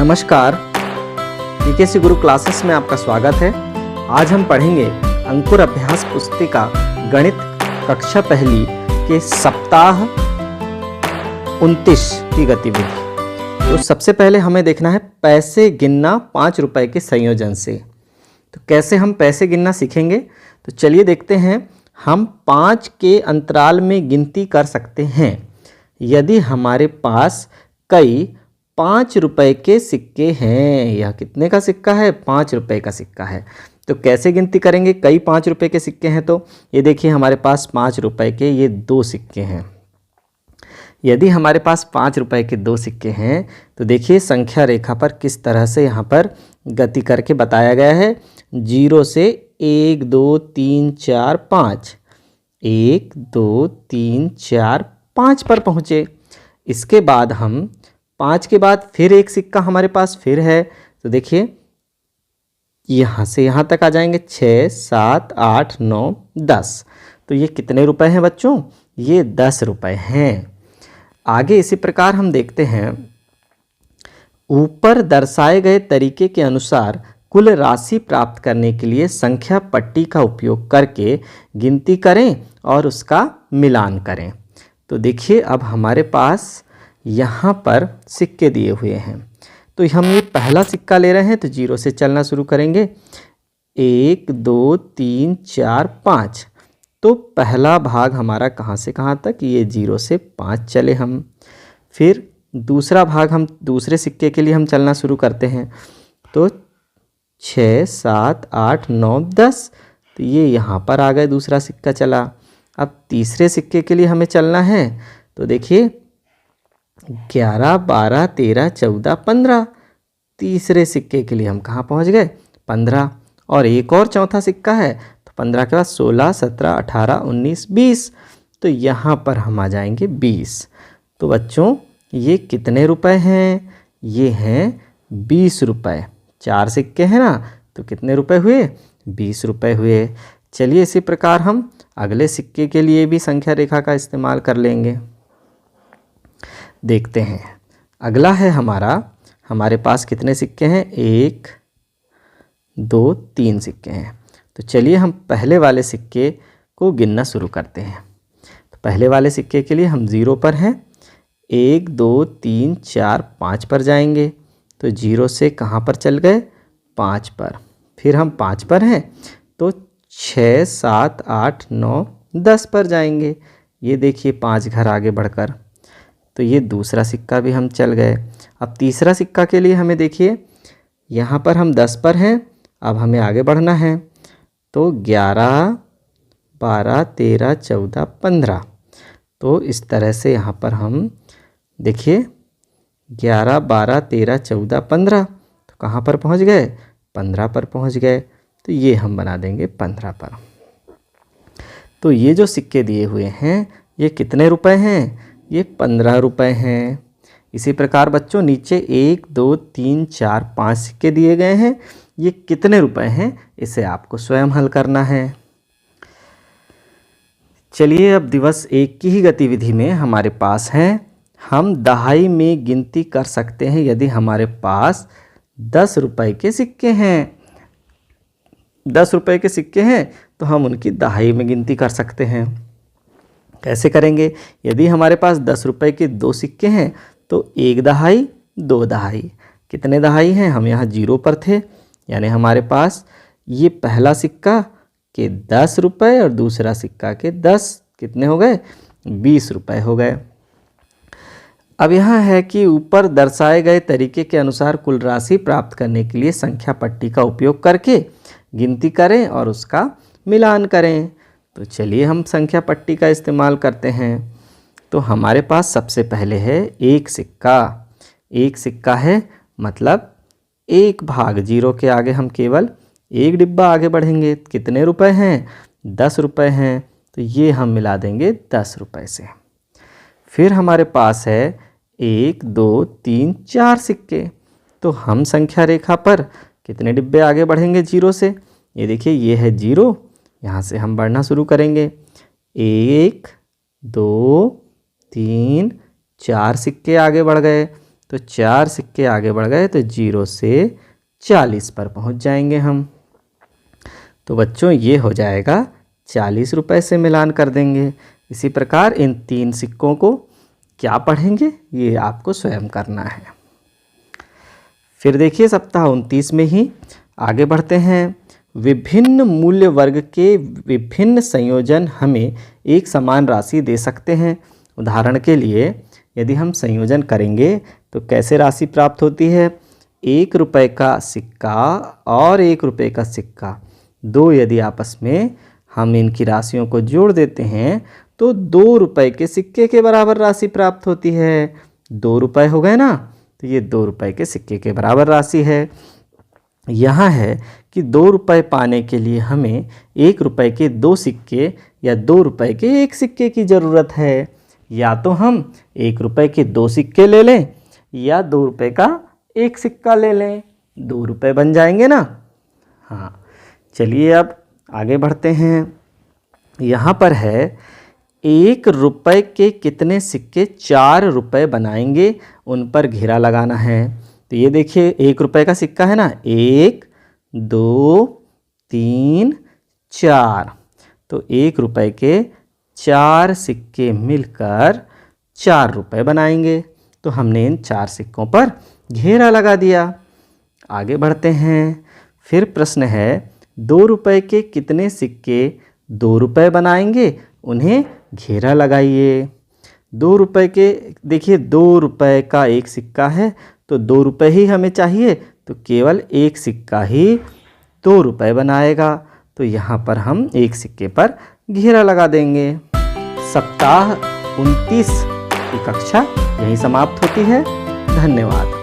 नमस्कार, पीकेसी गुरु क्लासेस में आपका स्वागत है। आज हम पढ़ेंगे अंकुर अभ्यास पुस्तिका गणित कक्षा पहली के सप्ताह 29 की गतिविधि। तो सबसे पहले हमें देखना है पैसे गिनना 5 रुपए के संयोजन से। तो कैसे हम पैसे गिनना सीखेंगे, तो चलिए देखते हैं। हम 5 के अंतराल में गिनती कर सकते हैं यदि हमारे पास कई 5 रुपए के सिक्के हैं। यह कितने का सिक्का है? 5 रुपए का सिक्का है। तो कैसे गिनती करेंगे? कई 5 रुपए के सिक्के हैं तो ये देखिए हमारे पास 5 रुपए के ये 2 सिक्के हैं। यदि हमारे पास 5 रुपए के 2 सिक्के हैं तो देखिए संख्या रेखा पर किस तरह से यहाँ पर गति करके बताया गया है। 0 से 1 2 3 4 5, 1 2 3 4 5 पर पहुँचे। इसके बाद हम 5 के बाद फिर एक सिक्का हमारे पास फिर है। तो देखिए यहाँ से यहाँ तक आ जाएंगे 6 7 8 9 10। तो ये कितने रुपए हैं बच्चों? ये 10 रुपए हैं। आगे इसी प्रकार हम देखते हैं, ऊपर दर्शाए गए तरीके के अनुसार कुल राशि प्राप्त करने के लिए संख्या पट्टी का उपयोग करके गिनती करें और उसका मिलान करें। तो देखिए अब हमारे पास यहाँ पर सिक्के दिए हुए हैं। तो हम ये पहला सिक्का ले रहे हैं तो 0 से चलना शुरू करेंगे। 1 2 3 4 5। तो पहला भाग हमारा कहाँ से कहाँ तक? ये 0 से 5 चले हम। फिर दूसरा भाग हम दूसरे सिक्के के लिए हम चलना शुरू करते हैं। तो 6 7 8 9 10। तो ये यहाँ पर आ गए, दूसरा सिक्का चला। अब तीसरे सिक्के के लिए हमें चलना है। तो देखिए 11 12 13 14 15। तीसरे सिक्के के लिए हम कहाँ पहुँच गए? 15। और एक और चौथा सिक्का है तो 15 के बाद 16 17 18 19 20। तो यहाँ पर हम आ जाएंगे 20। तो बच्चों ये कितने रुपए हैं? ये हैं 20 रुपए। 4 सिक्के हैं ना, तो कितने रुपए हुए? 20 रुपए हुए। चलिए इसी प्रकार हम अगले सिक्के के लिए भी संख्या रेखा का इस्तेमाल कर लेंगे। देखते हैं अगला है हमारे पास कितने सिक्के हैं? 1 2 3 सिक्के हैं। तो चलिए हम पहले वाले सिक्के को गिनना शुरू करते हैं। तो पहले वाले सिक्के के लिए हम 0 पर हैं। 1 2 3 4 5 पर जाएंगे। तो 0 से कहाँ पर चल गए? 5 पर। फिर हम 5 पर हैं तो 6 7 8 9 10 पर जाएंगे। ये देखिए 5 घर आगे बढ़कर। तो ये दूसरा सिक्का भी हम चल गए। अब तीसरा सिक्का के लिए हमें देखिए यहाँ पर हम 10 पर हैं। अब हमें आगे बढ़ना है। तो 11 12 13 14 15। तो इस तरह से यहाँ पर हम देखिए 11 12 13 14 15। तो कहाँ पर पहुँच गए? 15 पर पहुँच गए। तो ये हम बना देंगे 15 पर। तो ये जो सिक्के दिए हुए हैं ये कितने रुपए हैं? ये 15 रुपए हैं। इसी प्रकार बच्चों नीचे 1 2 3 4 5 सिक्के दिए गए हैं। ये कितने रुपए हैं? इसे आपको स्वयं हल करना है। चलिए अब दिवस 1 की ही गतिविधि में हमारे पास हैं, हम दहाई में गिनती कर सकते हैं यदि हमारे पास 10 रुपए के सिक्के हैं। 10 रुपए के सिक्के हैं तो हम उनकी दहाई में गिनती कर सकते हैं। कैसे करेंगे? यदि हमारे पास 10 रुपए के 2 सिक्के हैं तो 1 दहाई 2 दहाई। कितने दहाई हैं? हम यहाँ 0 पर थे, यानी हमारे पास ये पहला सिक्का के 10 रुपए और दूसरा सिक्का के 10 कितने हो गए? 20 रुपए हो गए। अब यहाँ है कि ऊपर दर्शाए गए तरीके के अनुसार कुल राशि प्राप्त करने के लिए संख्या पट्टी का उपयोग करके गिनती करें और उसका मिलान करें। तो चलिए हम संख्या पट्टी का इस्तेमाल करते हैं। तो हमारे पास सबसे पहले है एक सिक्का। एक सिक्का है मतलब एक भाग। 0 के आगे हम केवल एक डिब्बा आगे बढ़ेंगे। कितने रुपए हैं? 10 रुपए हैं। तो ये हम मिला देंगे 10 रुपए से। फिर हमारे पास है 1 2 3 4 सिक्के। तो हम संख्या रेखा पर कितने डिब्बे आगे बढ़ेंगे 0 से? ये देखिए ये है 0। यहाँ से हम बढ़ना शुरू करेंगे। 1 2 3 4 सिक्के आगे बढ़ गए। तो 4 सिक्के आगे बढ़ गए तो 0 से 40 पर पहुंच जाएंगे हम। तो बच्चों ये हो जाएगा 40 रुपए से मिलान कर देंगे। इसी प्रकार इन 3 सिक्कों को क्या पढ़ेंगे ये आपको स्वयं करना है। फिर देखिए सप्ताह 29 में ही आगे बढ़ते हैं। विभिन्न मूल्य वर्ग के विभिन्न संयोजन हमें एक समान राशि दे सकते हैं। उदाहरण के लिए यदि हम संयोजन करेंगे तो कैसे राशि प्राप्त होती है। 1 रुपये का सिक्का और 1 रुपये का सिक्का, दो यदि आपस में हम इनकी राशियों को जोड़ देते हैं तो 2 रुपये के सिक्के के बराबर राशि प्राप्त होती है। 2 रुपये हो गए ना, तो ये 2 रुपये के सिक्के के बराबर राशि है। यहाँ है कि 2 रुपये पाने के लिए हमें 1 रुपये के 2 सिक्के या 2 रुपये के 1 सिक्के की ज़रूरत है। या तो हम 1 रुपये के 2 सिक्के ले लें या 2 रुपये का 1 सिक्का ले लें, 2 रुपये बन जाएंगे ना। हाँ, चलिए अब आगे बढ़ते हैं। यहाँ पर है 1 रुपये के कितने सिक्के 4 रुपये बनाएंगे, उन पर घेरा लगाना है। तो ये देखिए 1 रुपये का सिक्का है ना, 1 2 3 4, तो 1 रुपये के 4 सिक्के मिलकर 4 रुपये बनाएंगे। तो हमने इन 4 सिक्कों पर घेरा लगा दिया। आगे बढ़ते हैं। फिर प्रश्न है 2 रुपये के कितने सिक्के 2 रुपये बनाएंगे, उन्हें घेरा लगाइए। 2 रुपये के देखिए 2 रुपये का 1 सिक्का है तो 2 रुपये ही हमें चाहिए, तो केवल 1 सिक्का ही 2 रुपये बनाएगा। तो यहाँ पर हम 1 सिक्के पर घेरा लगा देंगे। सप्ताह 29 की कक्षा यहीं समाप्त होती है। धन्यवाद।